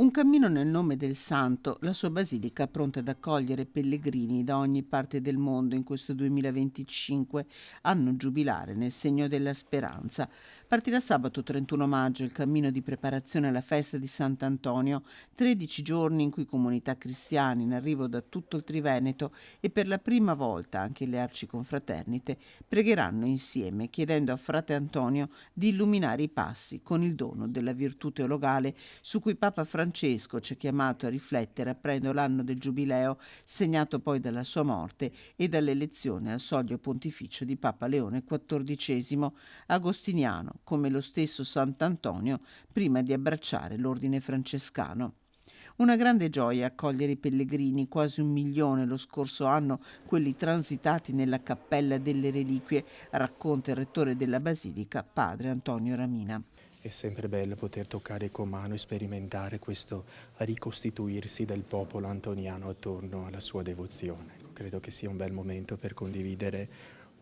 Un cammino nel nome del santo, la sua basilica pronta ad accogliere pellegrini da ogni parte del mondo in questo 2025, anno giubilare nel segno della speranza. Partirà sabato 31 maggio il cammino di preparazione alla festa di Sant'Antonio, 13 giorni in cui comunità cristiane in arrivo da tutto il Triveneto e per la prima volta anche le arciconfraternite pregheranno insieme chiedendo a frate Antonio di illuminare i passi con il dono della virtù teologale su cui Papa Francesco ci ha chiamato a riflettere aprendo l'anno del Giubileo, segnato poi dalla sua morte e dall'elezione al soglio pontificio di Papa Leone XIV, agostiniano, come lo stesso Sant'Antonio, prima di abbracciare l'ordine francescano. Una grande gioia accogliere i pellegrini, quasi 1 milione lo scorso anno, quelli transitati nella Cappella delle Reliquie, racconta il rettore della Basilica, padre Antonio Ramina. È sempre bello poter toccare con mano e sperimentare questo ricostituirsi del popolo antoniano attorno alla sua devozione. Credo che sia un bel momento per condividere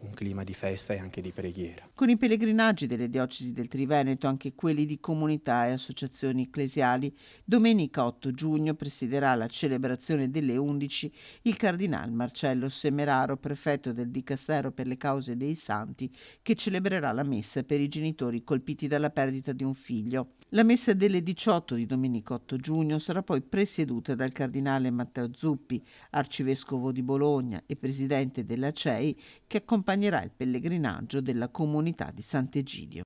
un clima di festa e anche di preghiera. Con i pellegrinaggi delle diocesi del Triveneto, anche quelli di comunità e associazioni ecclesiali, domenica 8 giugno presiderà la celebrazione delle 11 il cardinal Marcello Semeraro, prefetto del Dicastero per le cause dei santi, che celebrerà la messa per i genitori colpiti dalla perdita di un figlio. La messa delle 18 di domenica 8 giugno sarà poi presieduta dal cardinale Matteo Zuppi, arcivescovo di Bologna e presidente della CEI, che accompagnerà il pellegrinaggio della comunità di Sant'Egidio.